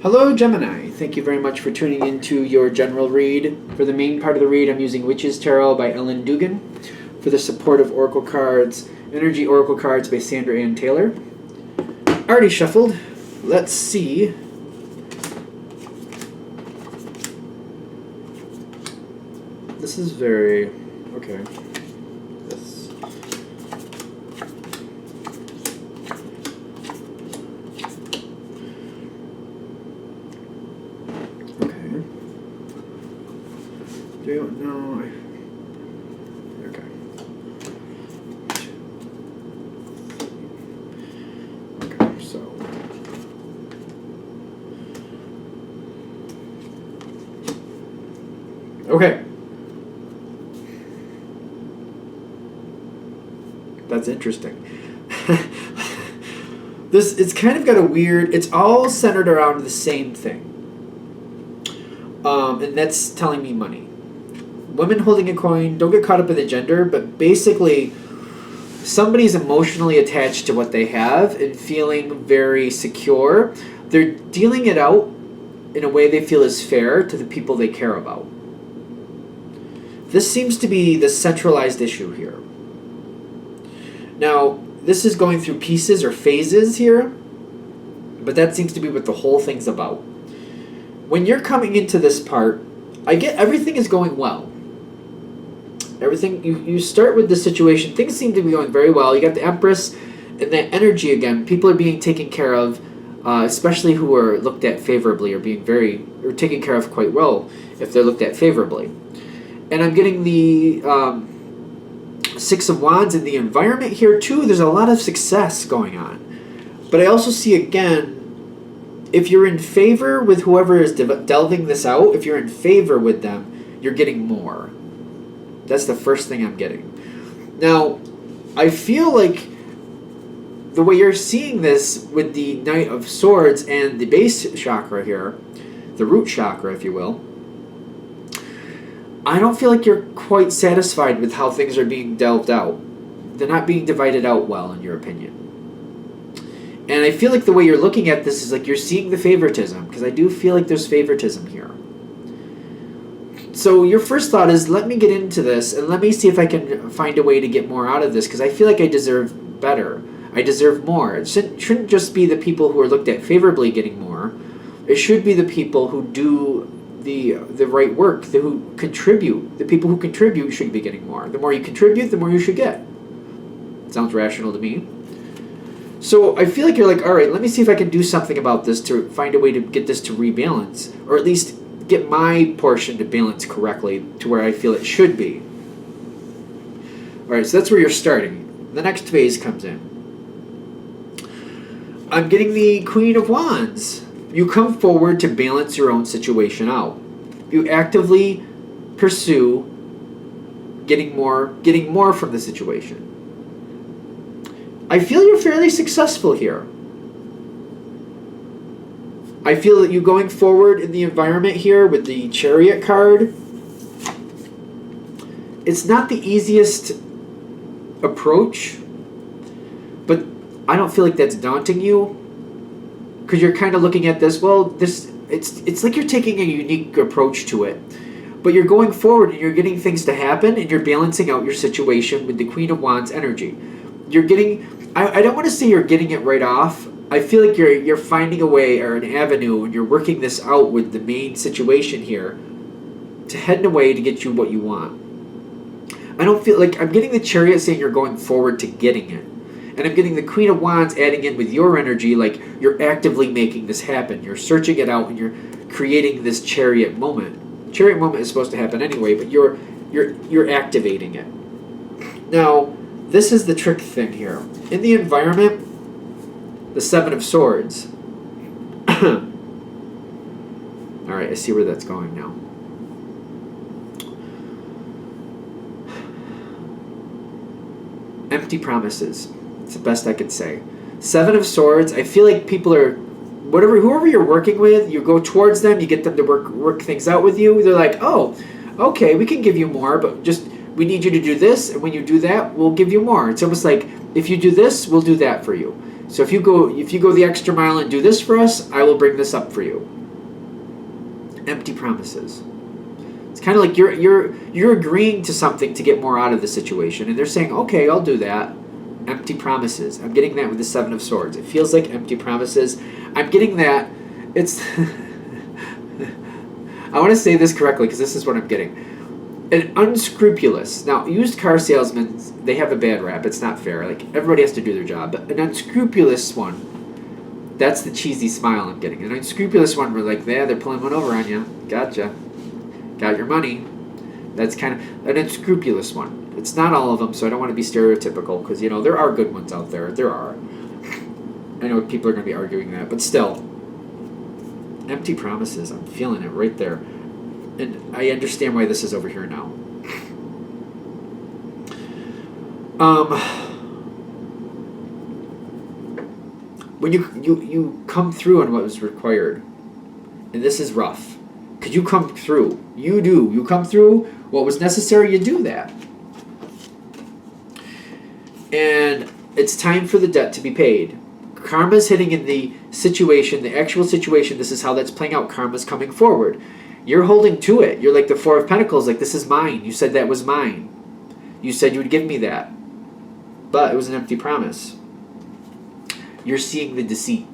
Hello, Gemini. Thank you very much for tuning into your general read. For the main part of the read, I'm using Witch's Tarot by Ellen Dugan. For the supportive oracle cards, Energy Oracle cards by Sandra Ann Taylor. Already shuffled. Let's see. This is very... okay. This... okay. Don't know. Okay. Okay, so... okay. That's interesting. It's kind of got a weird... it's all centered around the same thing. And that's telling me money. Women holding a coin, don't get caught up in the gender, but basically somebody's emotionally attached to what they have and feeling very secure. They're dealing it out in a way they feel is fair to the people they care about. This seems to be the centralized issue here. Now, this is going through pieces or phases here, but that seems to be what the whole thing's about. When you're coming into this part, I get everything is going well. Everything, you start with the situation, things seem to be going very well. You got the Empress and that energy again. People are being taken care of, especially who are looked at favorably or taken care of quite well if they're looked at favorably. And I'm getting the Six of Wands in the environment here too. There's a lot of success going on. But I also see again, if you're in favor with whoever is delving this out, if you're in favor with them, you're getting more. That's the first thing I'm getting. Now, I feel like the way you're seeing this with the Knight of Swords and the base chakra here, the root chakra, if you will, I don't feel like you're quite satisfied with how things are being delved out. They're not being divided out well, in your opinion. And I feel like the way you're looking at this is like you're seeing the favoritism, because I do feel like there's favoritism here. So your first thought is, let me get into this, and let me see if I can find a way to get more out of this, because I feel like I deserve better. I deserve more. It shouldn't just be the people who are looked at favorably getting more. It should be the people who do the right work, who contribute. The people who contribute should be getting more. The more you contribute, the more you should get. Sounds rational to me. So I feel like you're like, all right, let me see if I can do something about this to find a way to get this to rebalance, or at least get my portion to balance correctly to where I feel it should be. All right, so that's where you're starting. The next phase comes in. I'm getting the Queen of Wands. You come forward to balance your own situation out. You actively pursue getting more from the situation. I feel you're fairly successful here. I feel that you going forward in the environment here with the Chariot card, it's not the easiest approach, but I don't feel like that's daunting you, because you're kind of looking at this, well, it's like you're taking a unique approach to it, but you're going forward and you're getting things to happen and you're balancing out your situation with the Queen of Wands energy. You're getting, I don't want to say you're getting it right off. I feel like you're finding a way or an avenue, and you're working this out with the main situation here to head in a way to get you what you want. I don't feel like, I'm getting the Chariot saying you're going forward to getting it. And I'm getting the Queen of Wands adding in with your energy, like you're actively making this happen. You're searching it out and you're creating this Chariot moment. Chariot moment is supposed to happen anyway, but you're activating it. Now, this is the trick thing here. In the environment, the Seven of Swords. Alright, I see where that's going now. Empty promises. It's the best I could say. Seven of Swords, I feel like people are, whoever you're working with, you go towards them, you get them to work things out with you. They're like, oh, okay, we can give you more, but just, we need you to do this, and when you do that, we'll give you more. It's almost like, if you do this, we'll do that for you. So if you go the extra mile and do this for us, I will bring this up for you. Empty promises. It's kind of like you're agreeing to something to get more out of the situation, and they're saying, okay, I'll do that. Empty promises. I'm getting that with the Seven of Swords. It feels like empty promises. I'm getting that. It's. I want to say this correctly because this is what I'm getting. An unscrupulous. Now, used car salesmen, they have a bad rap. It's not fair. Like, everybody has to do their job. But an unscrupulous one, that's the cheesy smile I'm getting. An unscrupulous one, we're like, they're pulling one over on you. Gotcha. Got your money. That's kind of an unscrupulous one. It's not all of them, so I don't want to be stereotypical because, there are good ones out there. There are. I know people are going to be arguing that, but still. Empty promises. I'm feeling it right there. And I understand why this is over here now. When you come through on what was required, and this is rough, because you come through. You do. You come through what was necessary, you do that. And it's time for the debt to be paid. Karma's hitting in the situation, the actual situation. This is how that's playing out. Karma's coming forward. You're holding to it. You're like the Four of Pentacles, like, this is mine. You said that was mine. You said you would give me that. But it was an empty promise. You're seeing the deceit.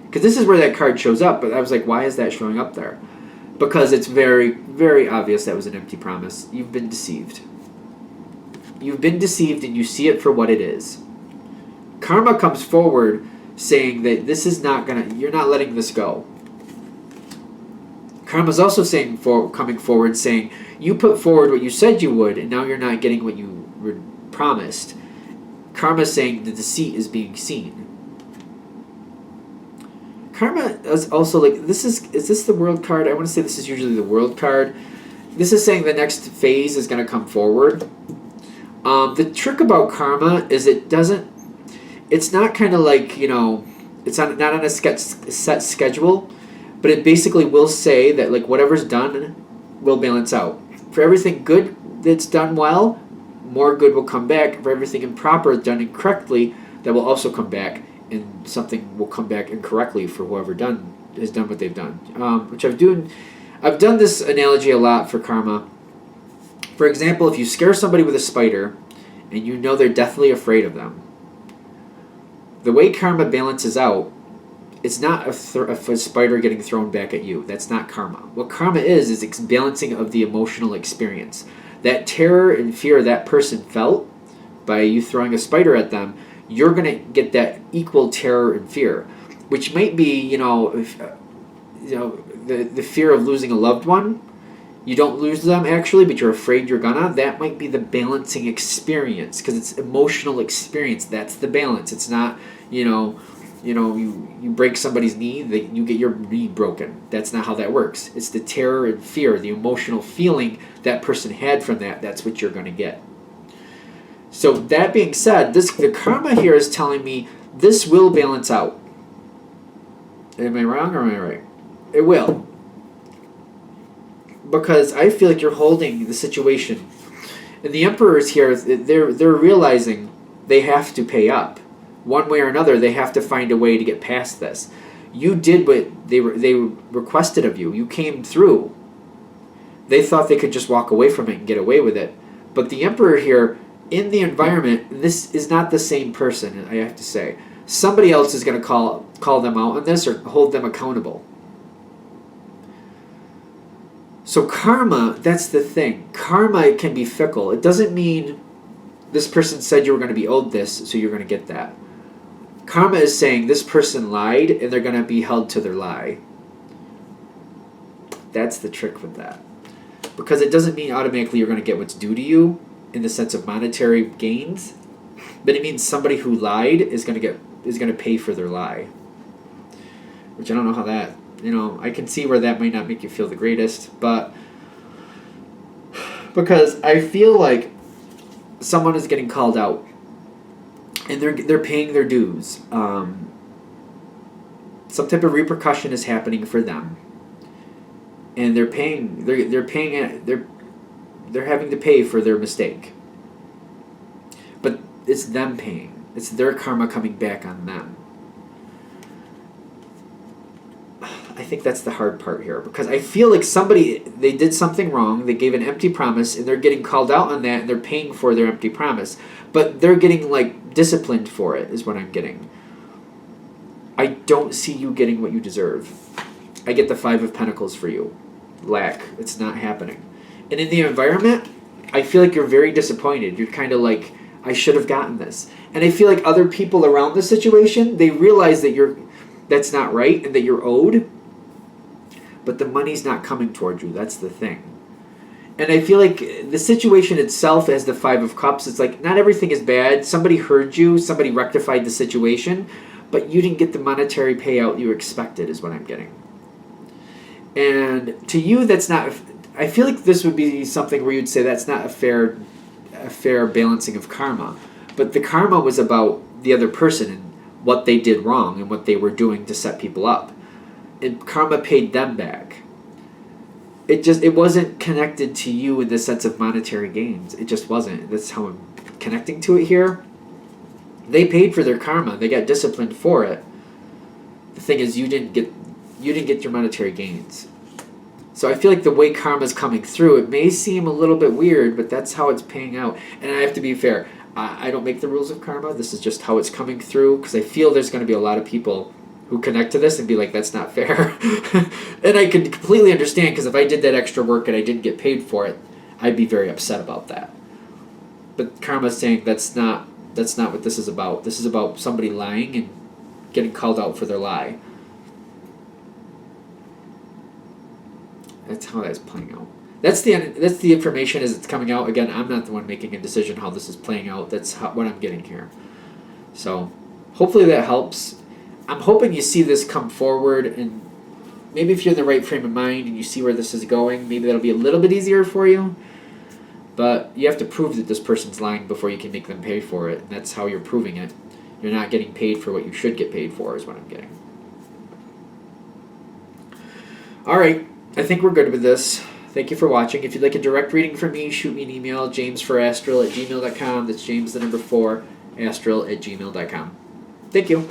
Because this is where that card shows up, but I was like, why is that showing up there? Because it's very, very obvious that was an empty promise. You've been deceived. You've been deceived and you see it for what it is. Karma comes forward saying that this is not you're not letting this go. Karma's also coming forward saying, you put forward what you said you would, and now you're not getting what you were promised. Karma's saying the deceit is being seen. Karma is also like, is this the World card? I want to say this is usually the World card. This is saying the next phase is going to come forward. The trick about Karma is it's not kind of like, it's not on a set schedule, but it basically will say that, like, whatever's done will balance out. For everything good that's done well, more good will come back. For everything improper done incorrectly, that will also come back, and something will come back incorrectly for whoever has done what they've done. Which I've done this analogy a lot for Karma. For example, if you scare somebody with a spider, and you know they're deathly afraid of them, the way Karma balances out, it's not a spider getting thrown back at you. That's not Karma. What Karma is balancing of the emotional experience. That terror and fear that person felt by you throwing a spider at them, you're going to get that equal terror and fear, which might be, the fear of losing a loved one. You don't lose them actually, but you're afraid you're gonna. That might be the balancing experience, because it's emotional experience. That's the balance. It's not, you break somebody's knee, you get your knee broken. That's not how that works. It's the terror and fear, the emotional feeling that person had from that. That's what you're going to get. So that being said, the Karma here is telling me this will balance out. Am I wrong or am I right? It will. Because I feel like you're holding the situation. And the Emperors here, they're realizing they have to pay up. One way or another, they have to find a way to get past this. You did what they requested of you. You came through. They thought they could just walk away from it and get away with it. But the Emperor here, in the environment, this is not the same person, I have to say. Somebody else is going to call them out on this or hold them accountable. So karma, that's the thing. Karma can be fickle. It doesn't mean this person said you were going to be owed this, so you're going to get that. Karma is saying this person lied, and they're going to be held to their lie. That's the trick with that. Because it doesn't mean automatically you're going to get what's due to you in the sense of monetary gains, but it means somebody who lied is going to pay for their lie. Which I don't know how that, I can see where that might not make you feel the greatest, but because I feel like someone is getting called out and they're paying their dues. Some type of repercussion is happening for them, and they're having to pay for their mistake. But it's them paying. It's their karma coming back on them. I think that's the hard part here, because I feel like they did something wrong, they gave an empty promise, and they're getting called out on that, and they're paying for their empty promise. But they're getting, like, disciplined for it, is what I'm getting. I don't see you getting what you deserve. I get the 5 of Pentacles for you. Lack. It's not happening. And in the environment, I feel like you're very disappointed. You're kind of like, I should have gotten this. And I feel like other people around the situation, they realize that that's not right and that you're owed, but the money's not coming towards you. That's the thing. And I feel like the situation itself as the 5 of Cups, it's like not everything is bad. Somebody heard you. Somebody rectified the situation, but you didn't get the monetary payout you expected is what I'm getting. And to you, that's not... I feel like this would be something where you'd say that's not a fair balancing of karma. But the karma was about the other person and what they did wrong and what they were doing to set people up. And karma paid them back. It wasn't connected to you in the sense of monetary gains. It just wasn't. That's how I'm connecting to it here. They paid for their karma. They got disciplined for it. The thing is, you didn't get your monetary gains. So I feel like the way karma's coming through, it may seem a little bit weird, but that's how it's paying out. And I have to be fair. I don't make the rules of karma. This is just how it's coming through, because I feel there's going to be a lot of people who connect to this and be like, that's not fair. And I can completely understand, because if I did that extra work and I didn't get paid for it, I'd be very upset about that. But karma's saying that's not what this is about. This is about somebody lying and getting called out for their lie. That's how that's playing out. That's the information as it's coming out. Again, I'm not the one making a decision how this is playing out. That's what I'm getting here. So hopefully that helps. I'm hoping you see this come forward, and maybe if you're in the right frame of mind and you see where this is going, maybe that'll be a little bit easier for you. But you have to prove that this person's lying before you can make them pay for it, and that's how you're proving it. You're not getting paid for what you should get paid for is what I'm getting. All right. I think we're good with this. Thank you for watching. If you'd like a direct reading from me, shoot me an email, jamesforastral@gmail.com. That's James, the number 4, astral@gmail.com. Thank you.